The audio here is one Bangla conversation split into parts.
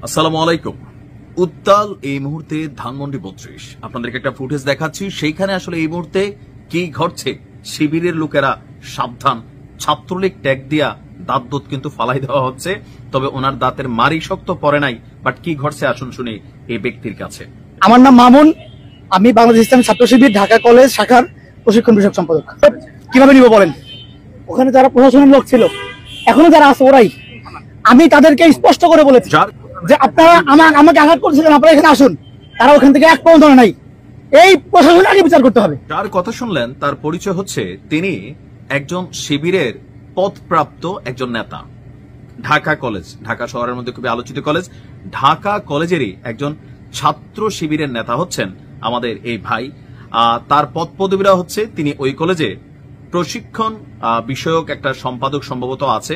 আসসালামু আলাইকুম। উত্তাল এই মুহূর্তে ধানমন্ডি 32 আপনাদেরকে একটা ফুটেজ দেখাচ্ছি। সেইখানে আসলে এই মুহূর্তে কি ঘটছে, শিবিরের লোকেরা সাবধান, ছাত্রলীগ ট্যাগ দিয়া দাঁত কিন্তু ফালাই দেওয়া হচ্ছে। তবে ওনার দাঁতের মারি শক্ত পড়ে নাই। বাট কি ঘটছে আসুন শুনি এই ব্যক্তির কাছে। আমার নাম মামুন, আমি বাংলাদেশ ইসলামী ছাত্র শিবির ঢাকা কলেজ শাখার প্রশিক্ষণ বিষয়ক সম্পাদক। কিভাবে নিব বলেন? ওখানে যারা প্রশাসনের লোক ছিল, এখনো যারা আছে ওরাই। আমি তাদেরকে স্পষ্ট করে বলেছি যে আপনারা আমাকে আঘাত করছিলেন, আপনারা এখানে আসুন। তারা ওখান থেকে এক পর্যন্ত নাই। এই প্রশাসন আগে বিচার করতে হবে। যার কথা শুনলেন তার পরিচয় হচ্ছে তিনি একজন শিবিরের পদপ্রাপ্ত একজন নেতা। ঢাকা কলেজ, ঢাকা শহরের মধ্যে খুবই আলোচিত কলেজ, ঢাকা কলেজেরই একজন ছাত্র শিবিরের নেতা হচ্ছেন আমাদের এই ভাই। তার পদপদবীরা হচ্ছে তিনি ওই কলেজে প্রশিক্ষণ বিষয়ক একটা সম্পাদক সম্ভবত আছে,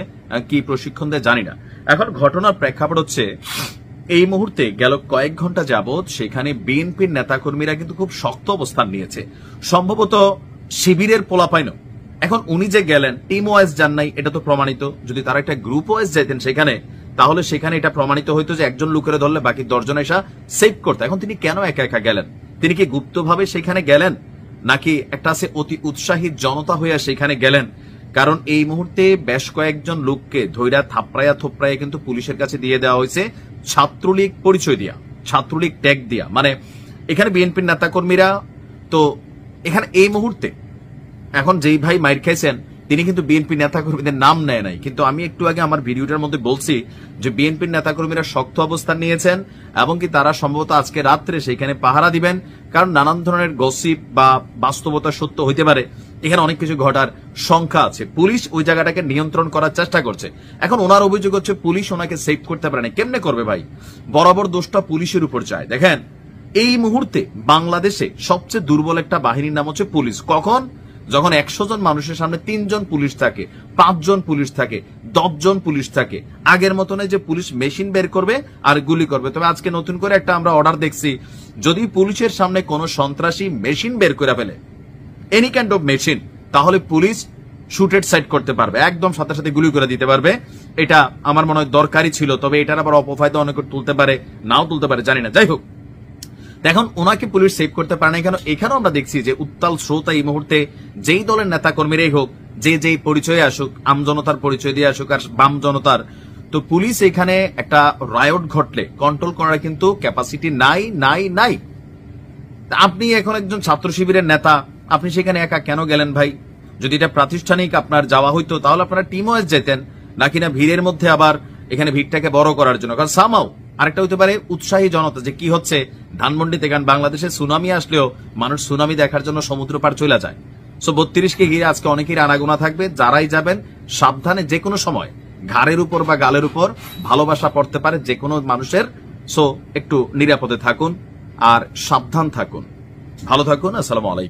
কি প্রশিক্ষণ দেয় জানি না। এখন ঘটনার প্রেক্ষাপট হচ্ছে এই মুহূর্তে গেল কয়েক ঘন্টা যাবৎ সেখানে বিএনপির নেতাকর্মীরা কিন্তু খুব শক্ত অবস্থান নিয়েছে, সম্ভবত শিবিরের পোলাপাইন। এখন উনি যে গেলেন টিম ওয়াইজ যান নাই, এটা তো প্রমাণিত। যদি তারা একটা গ্রুপ ওয়াইজ যাইতেন সেখানে, তাহলে সেখানে এটা প্রমাণিত হইতো যে একজন লোকের ধরলে বাকি 10 জন এসা সেভ করতে। এখন তিনি কেন একা একা গেলেন? তিনি কি গুপ্তভাবে সেখানে গেলেন, নাকি একটা আছে অতি উৎসাহী জনতা হইয়া সেখানে গেলেন? কারণ এই মুহূর্তে বেশ কয়েকজন লোককে ধৈর্য থাপড়াইয়া থোপড়াইয়া কিন্তু পুলিশের কাছে দিয়ে দেওয়া হয়েছে ছাত্রলীগ পরিচয় দিয়া, ছাত্রলীগ ট্যাগ দিয়া। মানে এখানে বিএনপির নেতাকর্মীরা তো এখানে এই মুহূর্তে এখন যেই ভাই মাইর খাইছেন তিনি কিন্তু বিএনপি নেতাকর্মীদের নাম নেয় নাই, কিন্তু আমি একটু আগে আমার ভিডিওটার মধ্যে বলছি যে বিএনপির নেতাকর্মীরা শক্ত অবস্থান নিয়েছেন এবং কি তারা সম্ভবত আজকে রাত্রে সেখানে পাহারা দিবেন। কারণ নানান ধরনের গসিপ বা বাস্তবতা সত্য হইতে পারে, এখানে অনেক কিছু ঘটার সংখ্যা আছে। পুলিশ ওই জায়গাটাকে নিয়ন্ত্রণ করার চেষ্টা করছে। এখন ওনার অভিযোগ হচ্ছে পুলিশ ওনাকে সেভ করতে পারে না। কেমনে করবে ভাই? বরাবর দোষটা পুলিশের উপর যায়। দেখেন এই মুহূর্তে বাংলাদেশে সবচেয়ে দুর্বল একটা বাহিনীর নাম হচ্ছে পুলিশ। কখন? যখন 100 জন মানুষের সামনে 3 জন পুলিশ থাকে, 5 জন পুলিশ থাকে, 10 জন পুলিশ থাকে। আগের মতন যে পুলিশ মেশিন বের করবে আর গুলি করবে। তবে আজকে নতুন করে একটা আমরা অর্ডার দেখছি, যদি পুলিশের সামনে কোনো সন্ত্রাসী মেশিন বের করে ফেলে, এনি কাইন্ড অফ মেশিন, তাহলে পুলিশ শুটেড সাইড করতে পারবে, একদম সাথে সাথে গুলি করে দিতে পারবে। এটা আমার মনে হয় দরকারই ছিল। তবে এটার আবার অপফায়দা অনেকে তুলতে পারে, নাও তুলতে পারে, জানি না। যাই হোক, এখন ওনাকে পুলিশ সেভ করতে পারে না। এখানেও আমরা দেখছি যে উত্তাল স্রোত এই মুহূর্তে যেই দলের নেতা কর্মীরাই হোক, যেই পরিচয়ে আসুক, আমজনতার পরিচয় দিয়ে আসুক আর বাম জনতার, তো পুলিশ এখানে একটা রায়ট ঘটলে কন্ট্রোল করার কিন্তু ক্যাপাসিটি নাই নাই নাই। আপনি এখন একজন ছাত্র শিবিরের নেতা, আপনি সেখানে একা কেন গেলেন ভাই? যদি এটা প্রাতিষ্ঠানিক আপনার যাওয়া হইতো তাহলে আপনারা টিম ওয়াইজ যেতেন, নাকি না ভিড়ের মধ্যে আবার এখানে ভিড়টাকে বড় করার জন্য? কারণ সামাও আরেকটা হইতে পারে উৎসাহী জনতা যে কি হচ্ছে ধানমন্ডিতে। কারণ বাংলাদেশে সুনামি আসলেও মানুষ সুনামি দেখার জন্য সমুদ্র পার চলে যায়। সো 32কে ঘিরে আজকে অনেকেই আনাগোনা থাকবে। যারাই যাবেন সাবধানে, যে কোনো সময় ঘাড়ের উপর বা গালের উপর ভালোবাসা পড়তে পারে যে কোনো মানুষের। সো একটু নিরাপদে থাকুন আর সাবধান থাকুন। ভালো থাকুন। আসসালামু আলাইকুম।